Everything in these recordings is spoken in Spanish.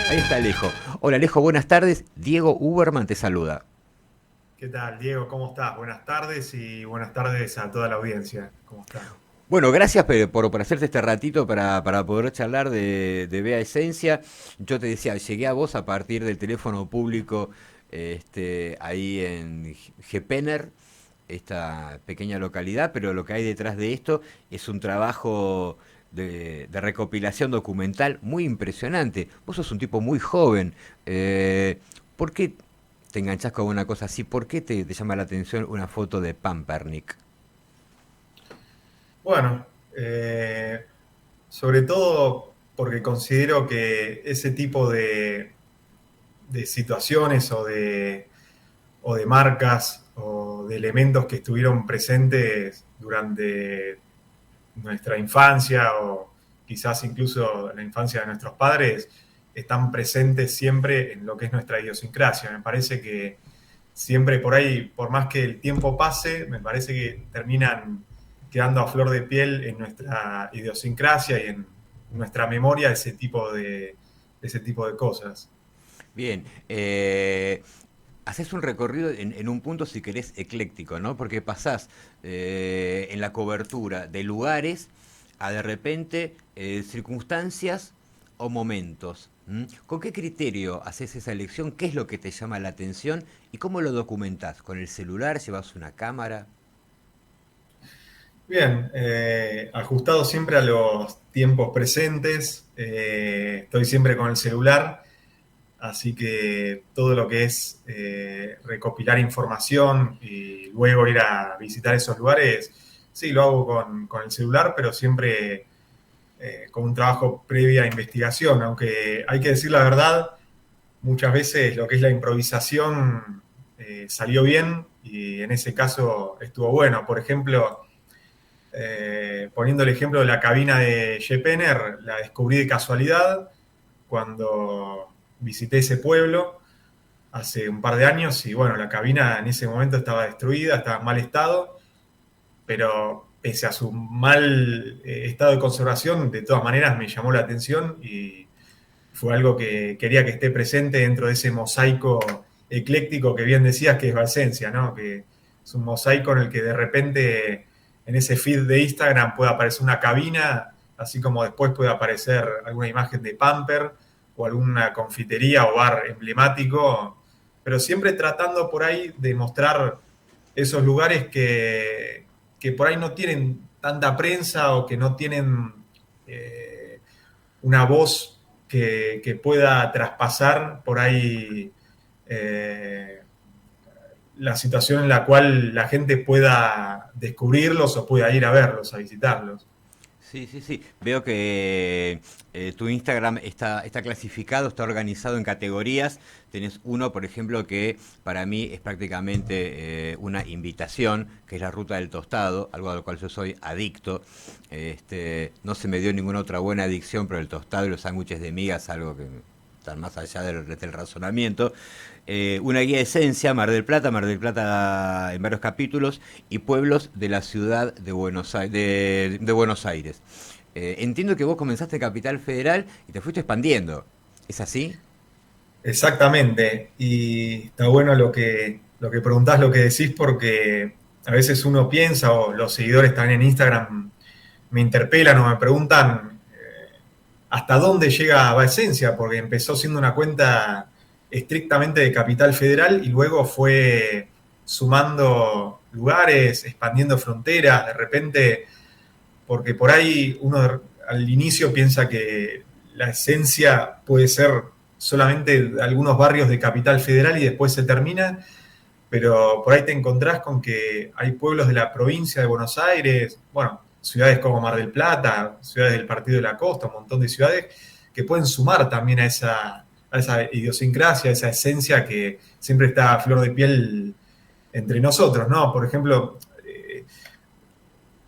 Ahí está Alejo. Hola Alejo, buenas tardes. Diego Uberman te saluda. ¿Qué tal, Diego? ¿Cómo estás? Buenas tardes y buenas tardes a toda la audiencia. ¿Cómo están? Bueno, gracias por hacerte este ratito para poder charlar de Bea Esencia. Yo te decía, llegué a vos a partir del teléfono público ahí en Gepener, esta pequeña localidad, pero lo que hay detrás de esto es un trabajo de recopilación documental muy impresionante. Vos sos un tipo muy joven. ¿Por qué te enganchás con una cosa así? ¿Por qué te llama la atención una foto de Pampernick? Bueno, sobre todo porque considero que ese tipo de situaciones o de marcas o de elementos que estuvieron presentes durante nuestra infancia o quizás incluso la infancia de nuestros padres están presentes siempre en lo que es nuestra idiosincrasia. Me parece que siempre por ahí, por más que el tiempo pase, me parece que terminan quedando a flor de piel en nuestra idiosincrasia y en nuestra memoria ese tipo de cosas. Bien, haces un recorrido en un punto, si querés, ecléctico, ¿no? Porque pasás en la cobertura de lugares a de repente circunstancias o momentos. ¿M? ¿Con qué criterio haces esa elección? ¿Qué es lo que te llama la atención? ¿Y cómo lo documentás? ¿Con el celular? ¿Llevas una cámara? Bien, ajustado siempre a los tiempos presentes, estoy siempre con el celular. Así que todo lo que es recopilar información y luego ir a visitar esos lugares, sí, lo hago con el celular, pero siempre con un trabajo previa investigación. Aunque hay que decir la verdad, muchas veces lo que es la improvisación salió bien y en ese caso estuvo bueno. Por ejemplo, poniendo el ejemplo de la cabina de Jepener, la descubrí de casualidad cuando visité ese pueblo hace un par de años y bueno, la cabina en ese momento estaba destruida, estaba en mal estado, pero pese a su mal estado de conservación, de todas maneras me llamó la atención y fue algo que quería que esté presente dentro de ese mosaico ecléctico que bien decías que es Valsencia, ¿no? Que es un mosaico en el que de repente en ese feed de Instagram puede aparecer una cabina, así como después puede aparecer alguna imagen de Pamper o alguna confitería o bar emblemático, pero siempre tratando por ahí de mostrar esos lugares que por ahí no tienen tanta prensa o que no tienen una voz que pueda traspasar por ahí eh, la situación en la cual la gente pueda descubrirlos o pueda ir a verlos, a visitarlos. Sí, sí, sí. Veo que tu Instagram está clasificado, está organizado en categorías. Tenés uno, por ejemplo, que para mí es prácticamente una invitación, que es la ruta del tostado, algo a lo cual yo soy adicto. No se me dio ninguna otra buena adicción, pero el tostado y los sándwiches de migas, algo que están más allá del razonamiento. Una guía de esencia, Mar del Plata en varios capítulos, y pueblos de la ciudad de Buenos Aires. De Buenos Aires. Entiendo que vos comenzaste en Capital Federal y te fuiste expandiendo. ¿Es así? Exactamente. Y está bueno lo que preguntás, lo que decís, porque a veces uno piensa, o los seguidores también en Instagram me interpelan o me preguntan hasta dónde llega Esencia, porque empezó siendo una cuenta estrictamente de Capital Federal y luego fue sumando lugares, expandiendo fronteras, de repente, porque por ahí uno al inicio piensa que la esencia puede ser solamente algunos barrios de Capital Federal y después se termina, pero por ahí te encontrás con que hay pueblos de la provincia de Buenos Aires, bueno, ciudades como Mar del Plata, ciudades del Partido de la Costa, un montón de ciudades que pueden sumar también a esa idiosincrasia, a esa esencia que siempre está a flor de piel entre nosotros, ¿no? Por ejemplo,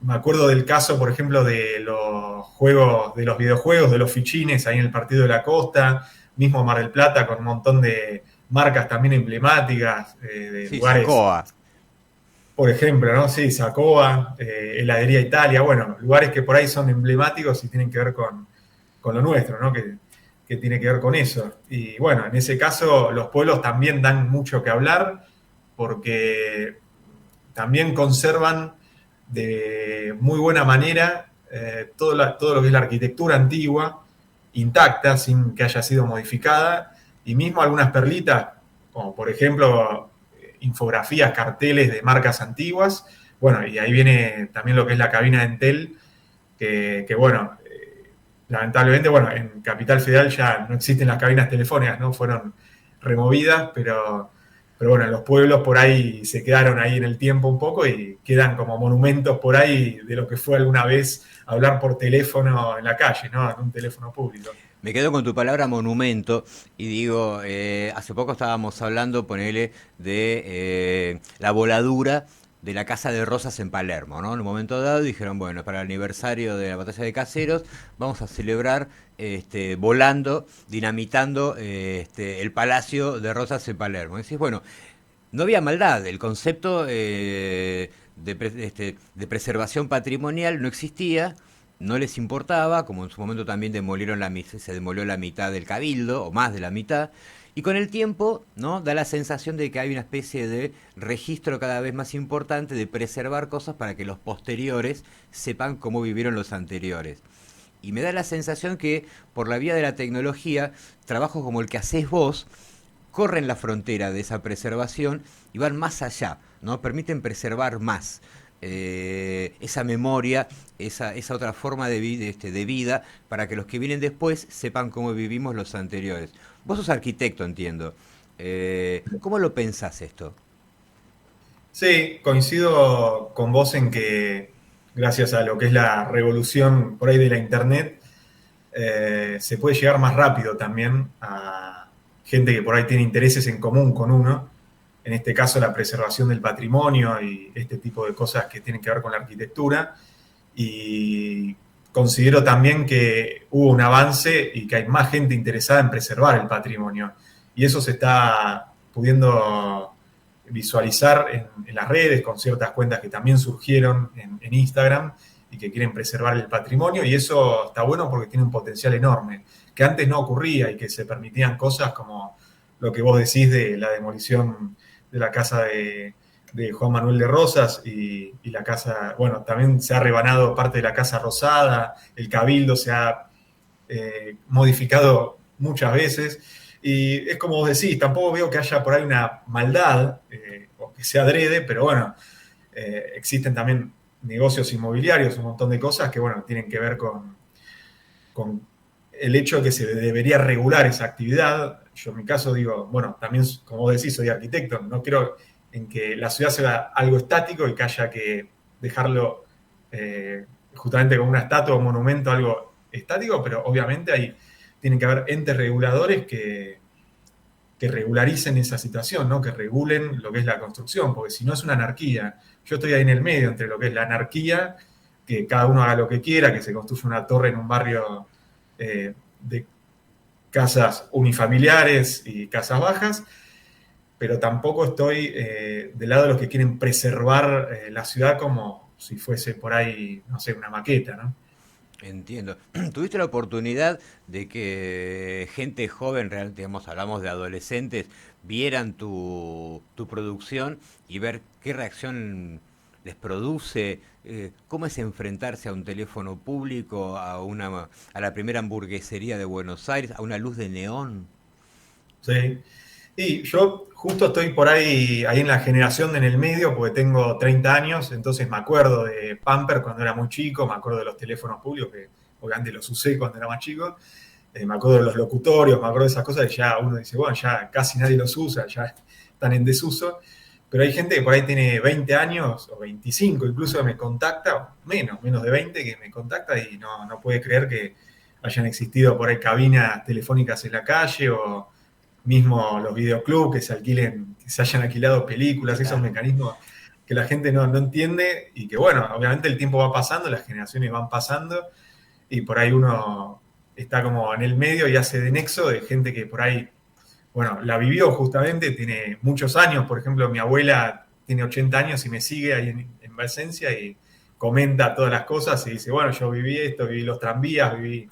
me acuerdo del caso, por ejemplo, de los juegos, de los videojuegos, de los fichines ahí en el Partido de la Costa, mismo Mar del Plata, con un montón de marcas también emblemáticas, de Sí, lugares, Sacoa. por ejemplo, ¿no? Sí, Sacoa, Heladería Italia, bueno, lugares que por ahí son emblemáticos y tienen que ver con lo nuestro, ¿no? Que que tiene que ver con eso. Y bueno, en ese caso los pueblos también dan mucho que hablar porque también conservan de muy buena manera todo lo que es la arquitectura antigua, intacta, sin que haya sido modificada, y mismo algunas perlitas, como por ejemplo infografías, carteles de marcas antiguas. Bueno, y ahí viene también lo que es la cabina de Entel, que bueno, lamentablemente, bueno, en Capital Federal ya no existen las cabinas telefónicas, ¿no? Fueron removidas, pero bueno, los pueblos por ahí se quedaron ahí en el tiempo un poco y quedan como monumentos por ahí de lo que fue alguna vez hablar por teléfono en la calle, ¿no? En un teléfono público. Me quedo con tu palabra monumento y digo, hace poco estábamos hablando, ponele, de la voladura de la Casa de Rosas en Palermo, ¿no? En un momento dado dijeron, bueno, para el aniversario de la batalla de Caseros vamos a celebrar volando, dinamitando el Palacio de Rosas en Palermo. Y decís, bueno, no había maldad, el concepto de preservación patrimonial no existía, no les importaba, como en su momento también se demolió la mitad del cabildo, o más de la mitad, y con el tiempo, ¿no? Da la sensación de que hay una especie de registro cada vez más importante de preservar cosas para que los posteriores sepan cómo vivieron los anteriores. Y me da la sensación que por la vía de la tecnología, trabajos como el que haces vos, corren la frontera de esa preservación y van más allá, ¿no? Permiten preservar más esa memoria, esa otra forma de vida, para que los que vienen después sepan cómo vivimos los anteriores. Vos sos arquitecto, entiendo. ¿Cómo lo pensás esto? Sí, coincido con vos en que gracias a lo que es la revolución por ahí de la Internet, se puede llegar más rápido también a gente que por ahí tiene intereses en común con uno, en este caso la preservación del patrimonio y este tipo de cosas que tienen que ver con la arquitectura. Y considero también que hubo un avance y que hay más gente interesada en preservar el patrimonio. Y eso se está pudiendo visualizar en las redes con ciertas cuentas que también surgieron en Instagram y que quieren preservar el patrimonio, y eso está bueno porque tiene un potencial enorme, que antes no ocurría y que se permitían cosas como lo que vos decís de la demolición de la casa de Juan Manuel de Rosas y la casa, bueno, también se ha rebanado parte de la Casa Rosada, el Cabildo se ha modificado muchas veces, y es como vos decís, tampoco veo que haya por ahí una maldad o que sea adrede, pero bueno, existen también negocios inmobiliarios, un montón de cosas que, bueno, tienen que ver con el hecho de que se debería regular esa actividad. Yo en mi caso digo, bueno, también, como vos decís, soy arquitecto, no creo en que la ciudad sea algo estático y que haya que dejarlo justamente como una estatua o un monumento, algo estático, pero obviamente tienen que haber entes reguladores que regularicen esa situación, ¿no? Que regulen lo que es la construcción, porque si no es una anarquía. Yo estoy ahí en el medio entre lo que es la anarquía, que cada uno haga lo que quiera, que se construya una torre en un barrio de casas unifamiliares y casas bajas, pero tampoco estoy del lado de los que quieren preservar la ciudad como si fuese por ahí, no sé, una maqueta, ¿no? Entiendo. ¿Tuviste la oportunidad de que gente joven, digamos, hablamos de adolescentes, vieran tu producción y ver qué reacción les produce? ¿Cómo es enfrentarse a un teléfono público, a la primera hamburguesería de Buenos Aires, a una luz de neón? Sí. Y yo justo estoy por ahí en la generación en el medio, porque tengo 30 años, entonces me acuerdo de Pamper cuando era muy chico, me acuerdo de los teléfonos públicos, que obviamente los usé cuando era más chico, me acuerdo de los locutorios, me acuerdo de esas cosas que ya uno dice, bueno, ya casi nadie los usa, ya están en desuso, pero hay gente que por ahí tiene 20 años o 25 incluso que me contacta, menos de 20 que me contacta y no puede creer que hayan existido por ahí cabinas telefónicas en la calle o mismo los videoclubs que se hayan alquilado películas, esos Claro. mecanismos que la gente no entiende y que bueno, obviamente el tiempo va pasando, las generaciones van pasando y por ahí uno está como en el medio y hace de nexo de gente que por ahí, bueno, la vivió justamente, tiene muchos años, por ejemplo, mi abuela tiene 80 años y me sigue ahí en Valsencia y comenta todas las cosas y dice, bueno, yo viví esto, viví los tranvías, viví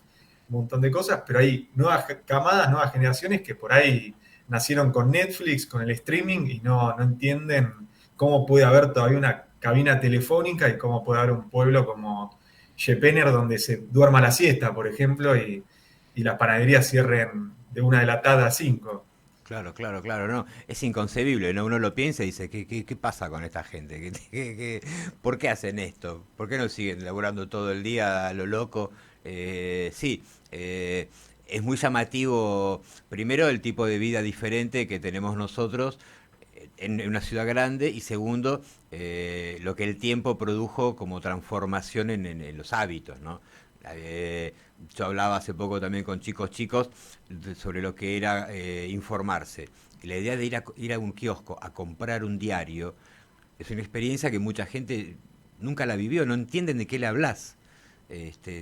un montón de cosas, pero hay nuevas camadas, nuevas generaciones que por ahí nacieron con Netflix, con el streaming y no entienden cómo puede haber todavía una cabina telefónica y cómo puede haber un pueblo como Jepener donde se duerma la siesta, por ejemplo, y las panaderías cierren de 1 de la tarde a 5. Claro, claro, claro, no, es inconcebible, ¿no? Uno lo piensa y dice, ¿qué pasa con esta gente? ¿Por qué hacen esto? ¿Por qué no siguen laburando todo el día a lo loco? Sí, es muy llamativo, primero, el tipo de vida diferente que tenemos nosotros en una ciudad grande y segundo, lo que el tiempo produjo como transformación en los hábitos, ¿no? Eh, yo hablaba hace poco también con chicos sobre lo que era informarse. Y la idea de ir a un kiosco a comprar un diario es una experiencia que mucha gente nunca la vivió, no entienden de qué le hablas.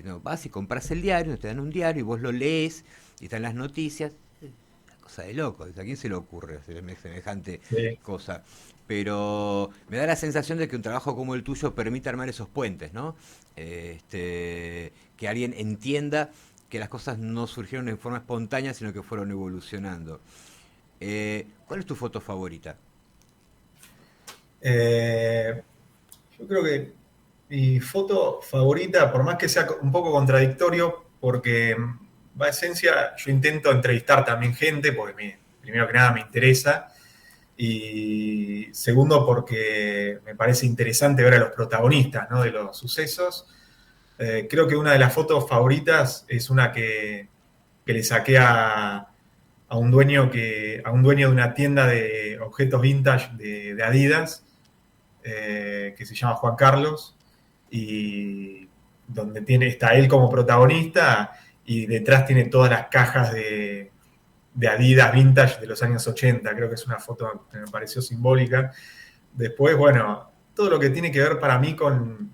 No, vas y compras el diario, te dan un diario y vos lo lees y están las noticias. Una cosa de loco, ¿a quién se le ocurre hacer semejante Sí. cosa? Pero me da la sensación de que un trabajo como el tuyo permite armar esos puentes, ¿no? Que alguien entienda que las cosas no surgieron en forma espontánea, sino que fueron evolucionando. ¿Cuál es tu foto favorita? Eh, yo creo que mi foto favorita, por más que sea un poco contradictorio, porque va a esencia, yo intento entrevistar también gente, porque primero que nada me interesa, y segundo porque me parece interesante ver a los protagonistas, ¿no?, de los sucesos. Creo que una de las fotos favoritas es una que le saqué a un dueño de una tienda de objetos vintage de Adidas, que se llama Juan Carlos, y donde está él como protagonista y detrás tiene todas las cajas de Adidas vintage de los años 80. Creo que es una foto que me pareció simbólica. Después, bueno, todo lo que tiene que ver para mí con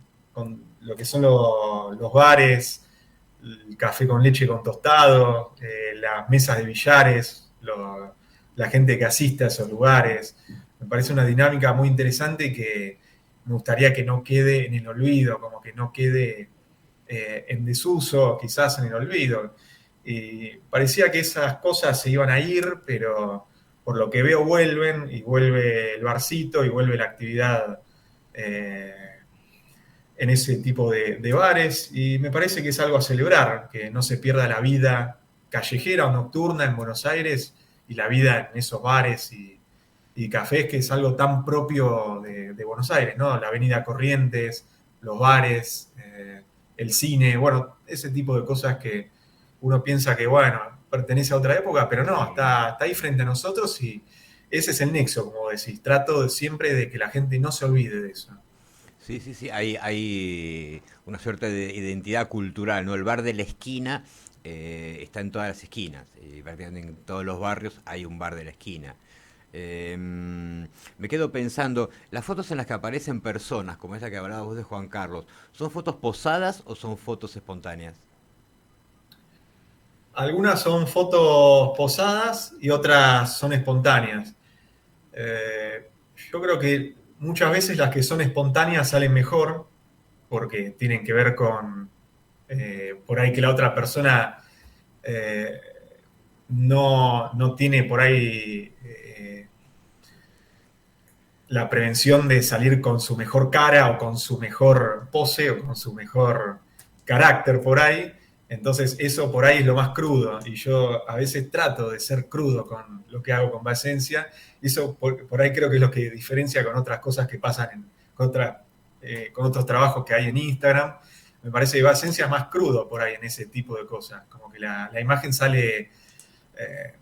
lo que son los bares, el café con leche con tostado, las mesas de billares, la gente que asiste a esos lugares. Me parece una dinámica muy interesante que me gustaría que no quede en el olvido, como que no quede en desuso, quizás en el olvido. Y parecía que esas cosas se iban a ir, pero por lo que veo vuelven, y vuelve el barcito, y vuelve la actividad eh, en ese tipo de bares, y me parece que es algo a celebrar, que no se pierda la vida callejera o nocturna en Buenos Aires y la vida en esos bares y cafés, que es algo tan propio de Buenos Aires, ¿no? La avenida Corrientes, los bares, el cine, bueno, ese tipo de cosas que uno piensa que, bueno, pertenece a otra época, pero no, Sí. está ahí frente a nosotros y ese es el nexo, como decís. Trato siempre de que la gente no se olvide de eso. Sí, sí, sí, hay una suerte de identidad cultural, ¿no? El bar de la esquina está en todas las esquinas, y prácticamente en todos los barrios hay un bar de la esquina. Me quedo pensando, las fotos en las que aparecen personas, como esa que hablabas vos de Juan Carlos, ¿son fotos posadas o son fotos espontáneas? Algunas son fotos posadas y otras son espontáneas. Eh, yo creo que muchas veces las que son espontáneas salen mejor porque tienen que ver con por ahí que la otra persona eh, no tiene por ahí la prevención de salir con su mejor cara o con su mejor pose o con su mejor carácter por ahí. Entonces eso por ahí es lo más crudo y yo a veces trato de ser crudo con lo que hago con Basencia. Eso por ahí creo que es lo que diferencia con otras cosas que pasan con otros trabajos que hay en Instagram. Me parece que Basencia es más crudo por ahí en ese tipo de cosas, como que la imagen sale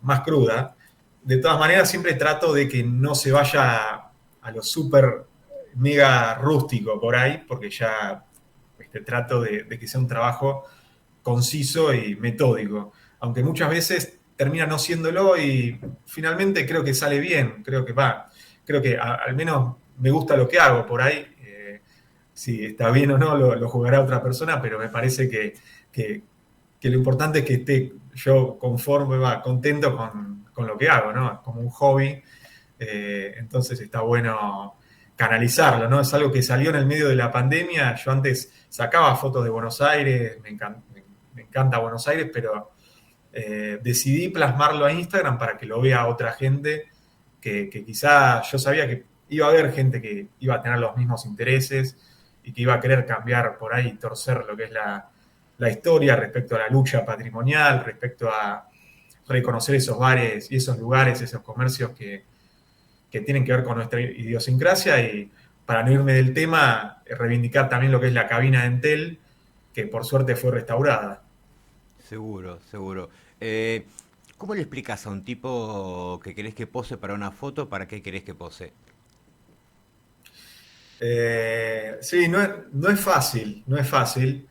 más cruda. De todas maneras, siempre trato de que no se vaya a lo súper mega rústico por ahí, porque ya trato de que sea un trabajo conciso y metódico. Aunque muchas veces termina no siéndolo y finalmente creo que sale bien, creo que al menos me gusta lo que hago por ahí. Si está bien o no lo jugará otra persona, pero me parece que, que lo importante es que esté yo conforme, contento con lo que hago, ¿no? Como un hobby, entonces está bueno canalizarlo, ¿no? Es algo que salió en el medio de la pandemia. Yo antes sacaba fotos de Buenos Aires, me me encanta Buenos Aires, pero decidí plasmarlo a Instagram para que lo vea otra gente que quizá yo sabía que iba a haber gente que iba a tener los mismos intereses y que iba a querer cambiar por ahí, torcer lo que es la historia respecto a la lucha patrimonial, respecto a reconocer esos bares y esos lugares, esos comercios que tienen que ver con nuestra idiosincrasia y para no irme del tema, reivindicar también lo que es la cabina de Entel, que por suerte fue restaurada. Seguro, seguro. Eh, ¿Cómo le explicas a un tipo que querés que pose para una foto, para qué querés que pose? Sí, no es fácil, no es fácil,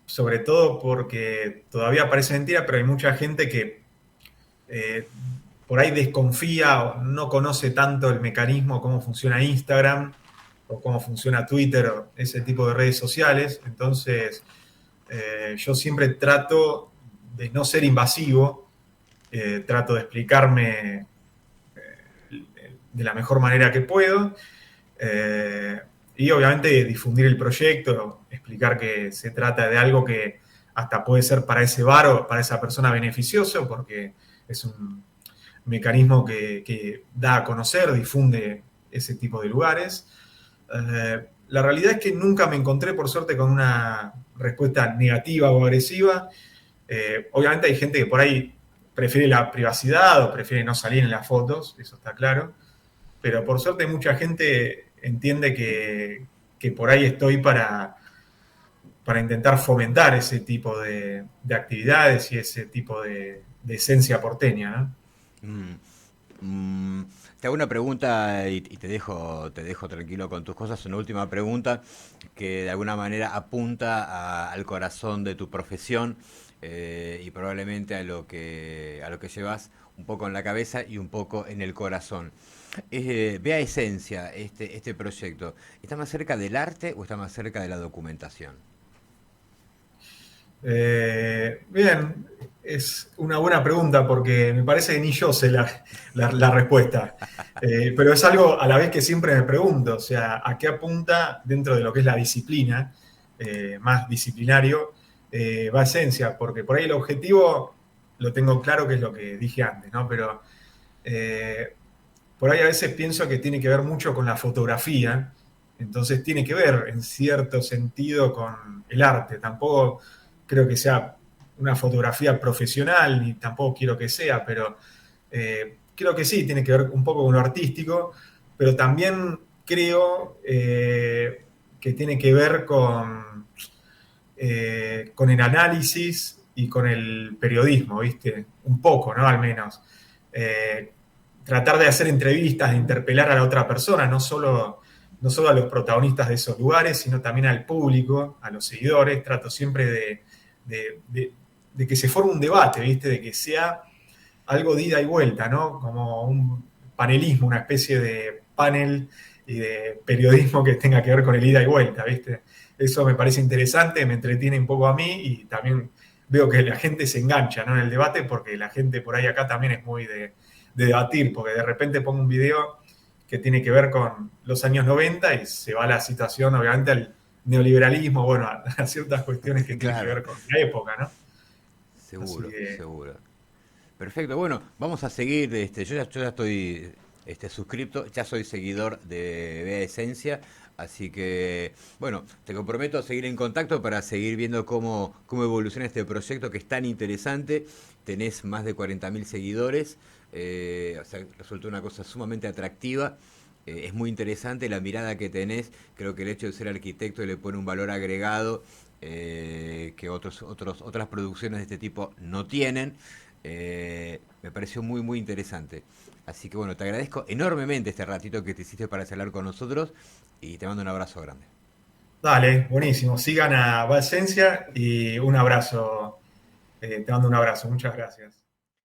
sobre todo porque todavía parece mentira, pero hay mucha gente que eh, por ahí desconfía o no conoce tanto el mecanismo, cómo funciona Instagram o cómo funciona Twitter o ese tipo de redes sociales. Entonces, yo siempre trato de no ser invasivo, trato de explicarme de la mejor manera que puedo. Eh, y obviamente difundir el proyecto, explicar que se trata de algo que hasta puede ser para ese bar o para esa persona beneficioso, porque es un mecanismo que da a conocer, difunde ese tipo de lugares. La realidad es que nunca me encontré, por suerte, con una respuesta negativa o agresiva. Obviamente hay gente que por ahí prefiere la privacidad o prefiere no salir en las fotos, eso está claro, pero por suerte mucha gente entiende que por ahí estoy para intentar fomentar ese tipo de actividades y ese tipo de esencia porteña, ¿no? Mm, mm, Te hago una pregunta y te dejo tranquilo con tus cosas. Una última pregunta que de alguna manera apunta al corazón de tu profesión y probablemente a lo que llevas un poco en la cabeza y un poco en el corazón. Vea Esencia, este proyecto, ¿está más cerca del arte o está más cerca de la documentación? Bien, es una buena pregunta porque me parece que ni yo sé la respuesta. Pero es algo a la vez que siempre me pregunto, o sea, ¿a qué apunta dentro de lo que es la disciplina, más disciplinario, va Esencia? Porque por ahí el objetivo lo tengo claro que es lo que dije antes, ¿no? Pero eh, por ahí a veces pienso que tiene que ver mucho con la fotografía, entonces tiene que ver en cierto sentido con el arte. Tampoco creo que sea una fotografía profesional, ni tampoco quiero que sea, pero creo que sí, tiene que ver un poco con lo artístico, pero también creo que tiene que ver con el análisis y con el periodismo, ¿viste? Un poco, ¿no? Al menos. Eh, Tratar de hacer entrevistas, de interpelar a la otra persona, no solo a los protagonistas de esos lugares, sino también al público, a los seguidores. Trato siempre de, de, de que se forme un debate, ¿viste? De que sea algo de ida y vuelta, ¿no? Como un panelismo, una especie de panel y de periodismo que tenga que ver con el ida y vuelta, ¿viste? Eso me parece interesante, me entretiene un poco a mí y también veo que la gente se engancha, ¿no? En el debate porque la gente por ahí acá también es muy de debatir, porque de repente pongo un video que tiene que ver con los años 90 y se va la situación, obviamente, al neoliberalismo, bueno, a ciertas cuestiones que tienen que Claro, ver con la época, ¿no? Así seguro, que, seguro. Perfecto, bueno, vamos a seguir, yo ya estoy suscripto, ya soy seguidor de Bea Esencia, así que, bueno, te comprometo a seguir en contacto para seguir viendo cómo evoluciona este proyecto que es tan interesante. Tenés más de 40.000 seguidores, o sea, resultó una cosa sumamente atractiva. Es muy interesante la mirada que tenés, creo que el hecho de ser arquitecto le pone un valor agregado que otras producciones de este tipo no tienen. Me pareció muy, muy interesante. Así que bueno, te agradezco enormemente este ratito que te hiciste para charlar con nosotros y te mando un abrazo grande. dale, buenísimo. Sigan a Valsencia y un abrazo. Te mando un abrazo. Muchas gracias.